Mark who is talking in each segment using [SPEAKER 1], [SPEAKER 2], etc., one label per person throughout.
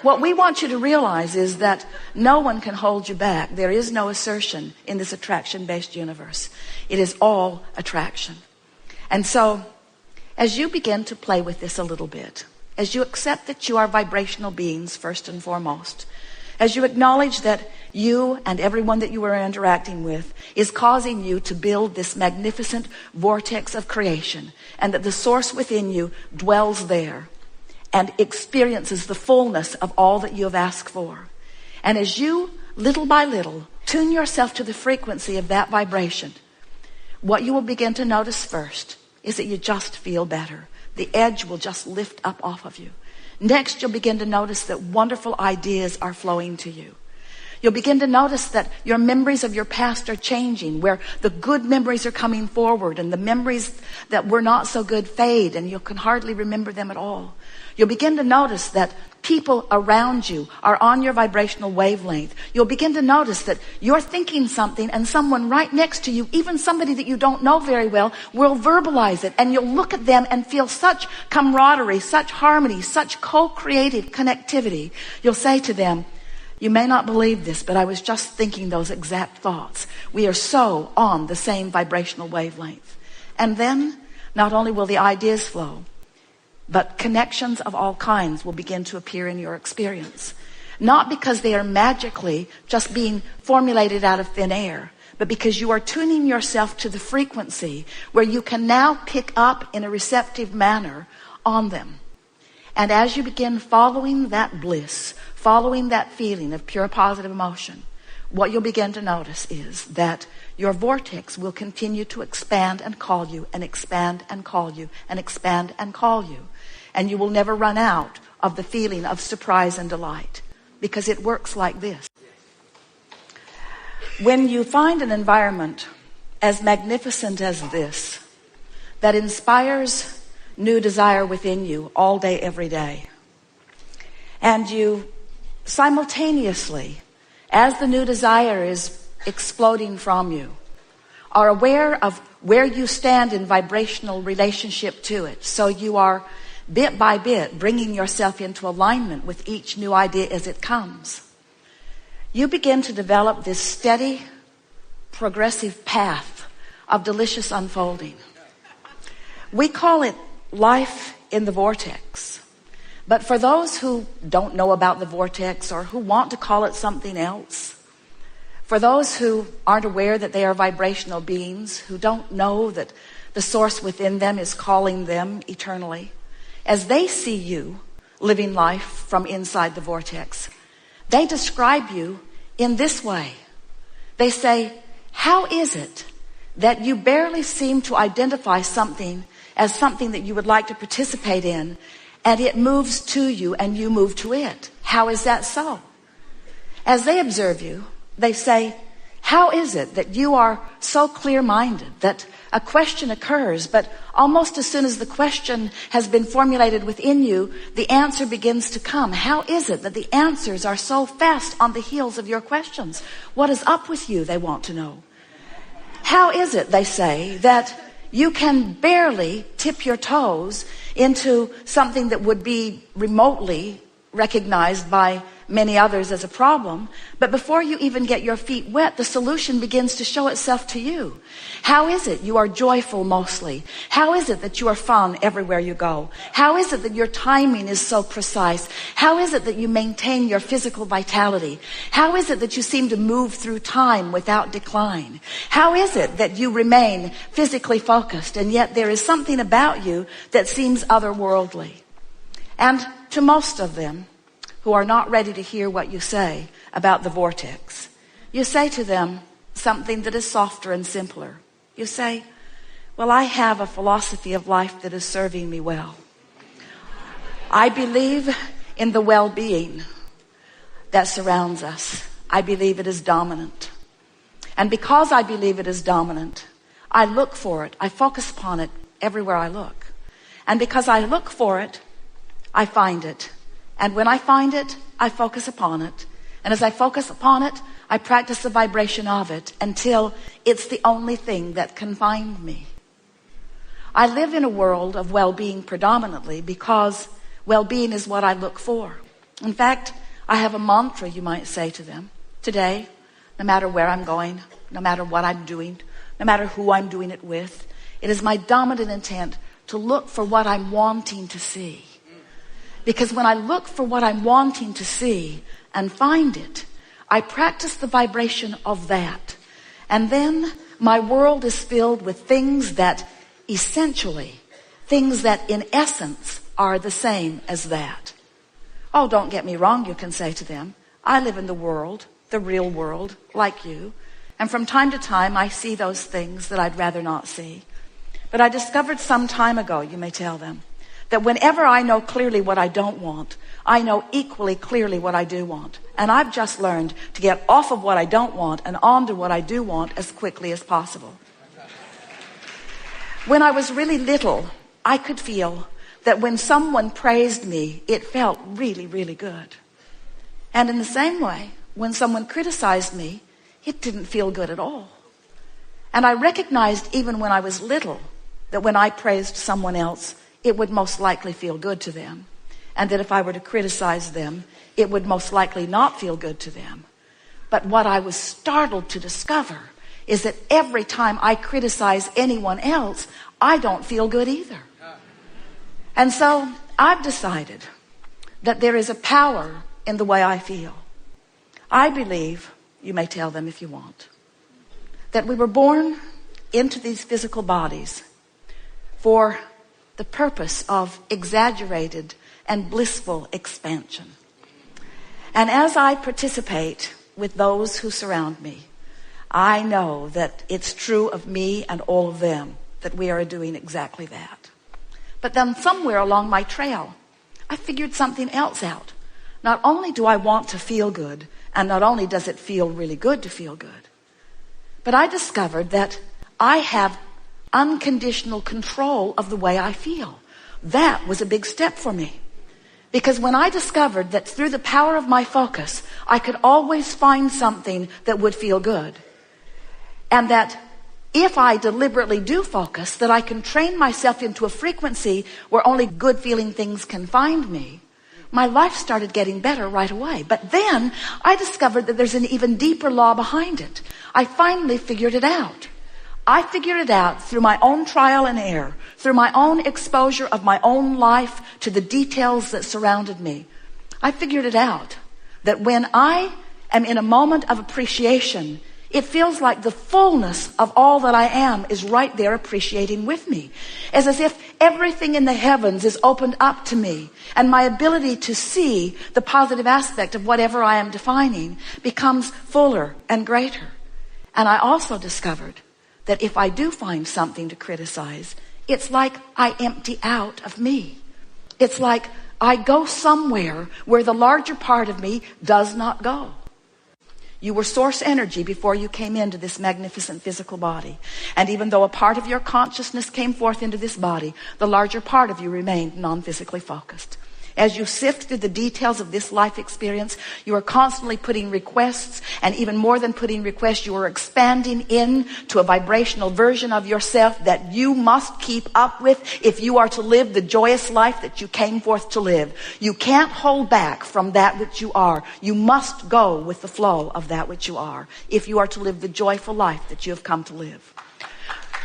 [SPEAKER 1] What we want you to realize is that no one can hold you back. There is no assertion in this attraction-based universe. It is all attraction. And so, as you begin to play with this a little bit, as you accept that you are vibrational beings first and foremost, as you acknowledge that you and everyone that you are interacting with is causing you to build this magnificent vortex of creation, and that the source within you dwells there and experiences the fullness of all that you have asked for. And as you, little by little, tune yourself to the frequency of that vibration, what you will begin to notice first is that you just feel better. The edge will just lift up off of you. Next, you'll begin to notice that wonderful ideas are flowing to you. You'll begin to notice that your memories of your past are changing, where the good memories are coming forward and the memories that were not so good fade, and you can hardly remember them at all. You'll begin to notice that people around you are on your vibrational wavelength. You'll begin to notice that you're thinking something and someone right next to you, even somebody that you don't know very well, will verbalize it, and you'll look at them and feel such camaraderie, such harmony, such co-creative connectivity. You'll say to them, "You may not believe this, but I was just thinking those exact thoughts." We are so on the same vibrational wavelength. And then not only will the ideas flow, but connections of all kinds will begin to appear in your experience. Not because they are magically just being formulated out of thin air, but because you are tuning yourself to the frequency where you can now pick up in a receptive manner on them. And as you begin following that bliss, following that feeling of pure positive emotion, what you'll begin to notice is that your vortex will continue to expand and call you, and expand and call you, and expand and call you. And you will never run out of the feeling of surprise and delight, because it works like this. When you find an environment as magnificent as this, that inspires new desire within you all day, every day, and you simultaneously, as the new desire is exploding from you, are aware of where you stand in vibrational relationship to it, so you are bit by bit bringing yourself into alignment with each new idea as it comes, you begin to develop this steady, progressive path of delicious unfolding. We call it life in the vortex. But for those who don't know about the vortex, or who want to call it something else, for those who aren't aware that they are vibrational beings, who don't know that the source within them is calling them eternally, as they see you living life from inside the vortex, they describe you in this way. They say, "How is it that you barely seem to identify something as something that you would like to participate in, and it moves to you and you move to it? How is that so?" As they observe you, they say, "How is it that you are so clear-minded that a question occurs, but almost as soon as the question has been formulated within you, the answer begins to come? How is it that the answers are so fast on the heels of your questions? What is up with you?" they want to know. "How is it," they say, "that you can barely tip your toes into something that would be remotely recognized by many others as a problem, but before you even get your feet wet, the solution begins to show itself to you? How is it you are joyful mostly? How is it that you are fun everywhere you go? How is it that your timing is so precise? How is it that you maintain your physical vitality? How is it that you seem to move through time without decline? How is it that you remain physically focused, and yet there is something about you that seems otherworldly?" And to most of them, who are not ready to hear what you say about the vortex, you say to them something that is softer and simpler. You say, "Well, I have a philosophy of life that is serving me well. I believe in the well-being that surrounds us. I believe it is dominant. And because I believe it is dominant, I look for it. I focus upon it everywhere I look. And because I look for it, I find it. And when I find it, I focus upon it. And as I focus upon it, I practice the vibration of it until it's the only thing that can find me. I live in a world of well-being predominantly because well-being is what I look for. In fact, I have a mantra, you might say to them. Today, no matter where I'm going, no matter what I'm doing, no matter who I'm doing it with, it is my dominant intent to look for what I'm wanting to see. Because when I look for what I'm wanting to see and find it, I practice the vibration of that. And then my world is filled with things that essentially, things that in essence are the same as that. Oh, don't get me wrong, you can say to them. I live in the world, the real world, like you. And from time to time, I see those things that I'd rather not see. But I discovered some time ago, you may tell them, that whenever I know clearly what I don't want, I know equally clearly what I do want. And I've just learned to get off of what I don't want and onto what I do want as quickly as possible. When I was really little, I could feel that when someone praised me, it felt really, really good. And in the same way, when someone criticized me, it didn't feel good at all. And I recognized even when I was little that when I praised someone else, it would most likely feel good to them. And that if I were to criticize them, it would most likely not feel good to them. But what I was startled to discover is that every time I criticize anyone else, I don't feel good either. And so I've decided that there is a power in the way I feel. I believe, you may tell them if you want, that we were born into these physical bodies for the purpose of exaggerated and blissful expansion. And as I participate with those who surround me, I know that it's true of me and all of them that we are doing exactly that. But then somewhere along my trail, I figured something else out. Not only do I want to feel good, and not only does it feel really good to feel good, but I discovered that I have unconditional control of the way I feel. That was a big step for me. Because when I discovered that through the power of my focus, I could always find something that would feel good. And that if I deliberately do focus, that I can train myself into a frequency where only good feeling things can find me, my life started getting better right away. But then I discovered that there's an even deeper law behind it. I finally figured it out. I figured it out through my own trial and error, through my own exposure of my own life to the details that surrounded me. I figured it out that when I am in a moment of appreciation, it feels like the fullness of all that I am is right there appreciating with me. It's as if everything in the heavens is opened up to me, and my ability to see the positive aspect of whatever I am defining becomes fuller and greater. And I also discovered that if I do find something to criticize, it's like I empty out of me. It's like I go somewhere where the larger part of me does not go. You were source energy before you came into this magnificent physical body. And even though a part of your consciousness came forth into this body, the larger part of you remained non-physically focused. As you sift through the details of this life experience, you are constantly putting requests, and even more than putting requests, you are expanding into a vibrational version of yourself that you must keep up with if you are to live the joyous life that you came forth to live. You can't hold back from that which you are. You must go with the flow of that which you are if you are to live the joyful life that you have come to live.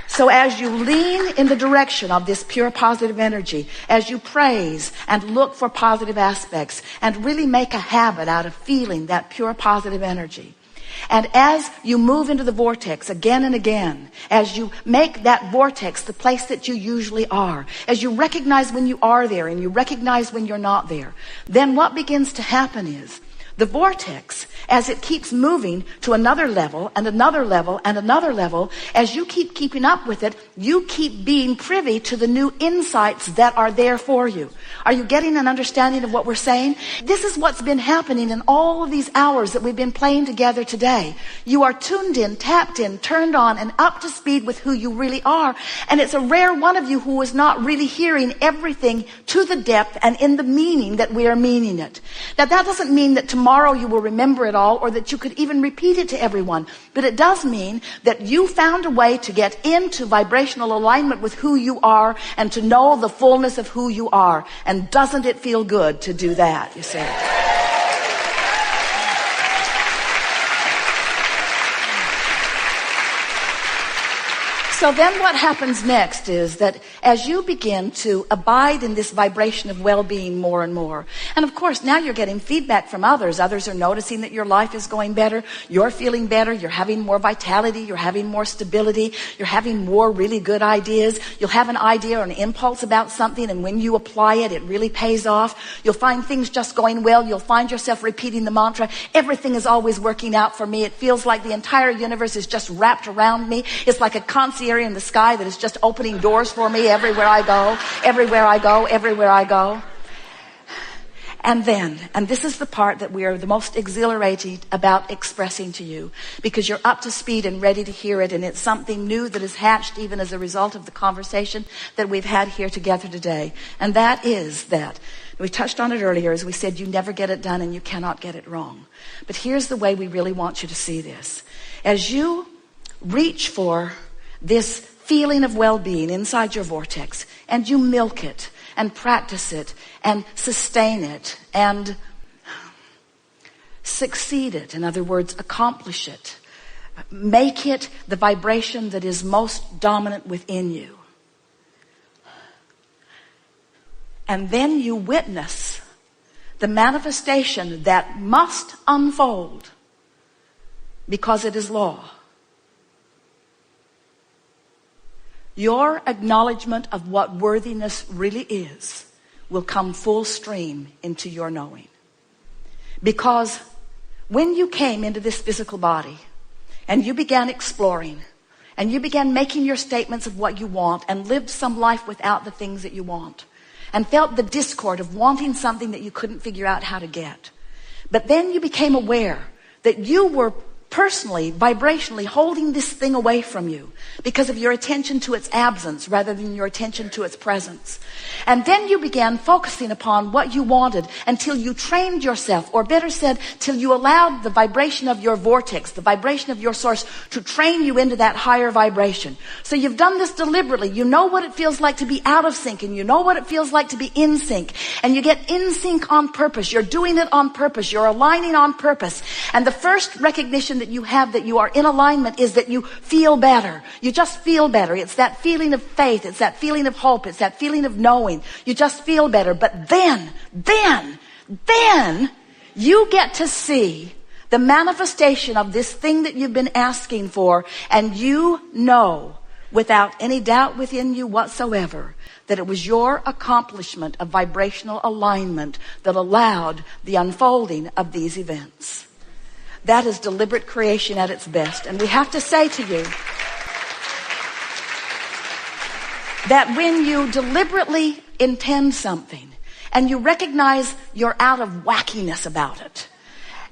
[SPEAKER 1] So as you lean in the direction of this pure positive energy, as you praise and look for positive aspects and really make a habit out of feeling that pure positive energy, and as you move into the vortex again and again, as you make that vortex the place that you usually are, as you recognize when you are there and you recognize when you're not there, then what begins to happen is the vortex, as it keeps moving to another level and another level and another level, as you keep keeping up with it, you keep being privy to the new insights that are there for you. Are you getting an understanding of what we're saying? This is what's been happening in all of these hours that we've been playing together today. You are tuned in, tapped in, turned on, and up to speed with who you really are. And it's a rare one of you who is not really hearing everything to the depth and in the meaning that we are meaning it. Now, that doesn't mean that tomorrow tomorrow you will remember it all, or that you could even repeat it to everyone. But it does mean that you found a way to get into vibrational alignment with who you are and to know the fullness of who you are. And doesn't it feel good to do that, you see? So then what happens next is that as you begin to abide in this vibration of well-being more and more, and of course now you're getting feedback from others. Others are noticing that your life is going better, you're feeling better, you're having more vitality, you're having more stability, you're having more really good ideas. You'll have an idea or an impulse about something, and when you apply it, it really pays off. You'll find things just going well. You'll find yourself repeating the mantra, everything is always working out for me. It feels like the entire universe is just wrapped around me. It's like a concierge in the sky that is just opening doors for me everywhere I go, everywhere I go, everywhere I go. And then, and this is the part that we are the most exhilarated about expressing to you, because you're up to speed and ready to hear it, and it's something new that is hatched even as a result of the conversation that we've had here together today. And that is that, we touched on it earlier, as we said, you never get it done and you cannot get it wrong. But here's the way we really want you to see this. As you reach for this feeling of well-being inside your vortex, and you milk it and practice it and sustain it and succeed it, in other words, accomplish it, make it the vibration that is most dominant within you. And then you witness the manifestation that must unfold because it is law. Your acknowledgement of what worthiness really is will come full stream into your knowing. Because when you came into this physical body and you began exploring and you began making your statements of what you want and lived some life without the things that you want and felt the discord of wanting something that you couldn't figure out how to get, but then you became aware that you were personally, vibrationally holding this thing away from you because of your attention to its absence rather than your attention to its presence. And then you began focusing upon what you wanted until you trained yourself, or better said, till you allowed the vibration of your vortex, the vibration of your source, to train you into that higher vibration. So you've done this deliberately. You know what it feels like to be out of sync, and you know what it feels like to be in sync. And you get in sync on purpose. You're doing it on purpose. You're aligning on purpose. And the first recognition that you have that you are in alignment is that you feel better. You just feel better. It's that feeling of faith. It's that feeling of hope. It's that feeling of knowing. You just feel better. But then you get to see the manifestation of this thing that you've been asking for, and you know without any doubt within you whatsoever that it was your accomplishment of vibrational alignment that allowed the unfolding of these events. That is deliberate creation at its best. And we have to say to you that when you deliberately intend something and you recognize you're out of wackiness about it,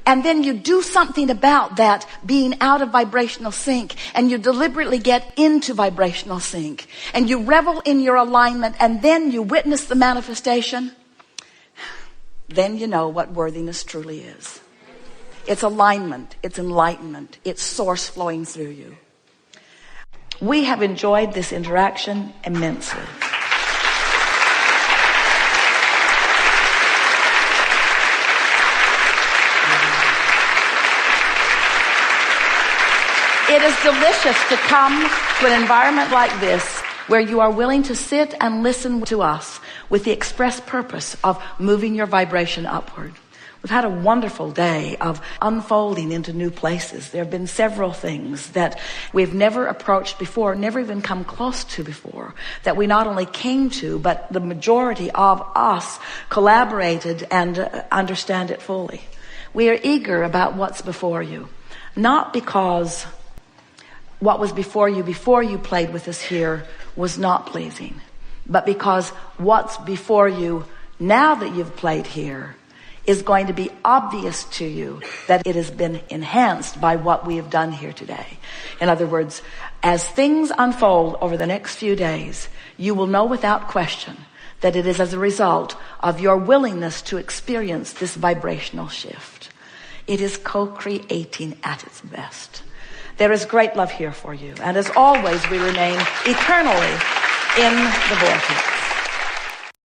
[SPEAKER 1] and then you do something about that being out of vibrational sync, and you deliberately get into vibrational sync, and you revel in your alignment, and then you witness the manifestation, then you know what worthiness truly is. It's alignment, it's enlightenment, it's source flowing through you. We have enjoyed this interaction immensely. It is delicious to come to an environment like this where you are willing to sit and listen to us with the express purpose of moving your vibration upward. We've had a wonderful day of unfolding into new places. There have been several things that we've never approached before, never even come close to before, that we not only came to, but the majority of us collaborated and understand it fully. We are eager about what's before you, not because what was before you played with us here was not pleasing, but because what's before you now that you've played here is going to be obvious to you that it has been enhanced by what we have done here today. In other words, as things unfold over the next few days, you will know without question that it is as a result of your willingness to experience this vibrational shift. It is co-creating at its best. There is great love here for you. And as always, we remain eternally in the vortex.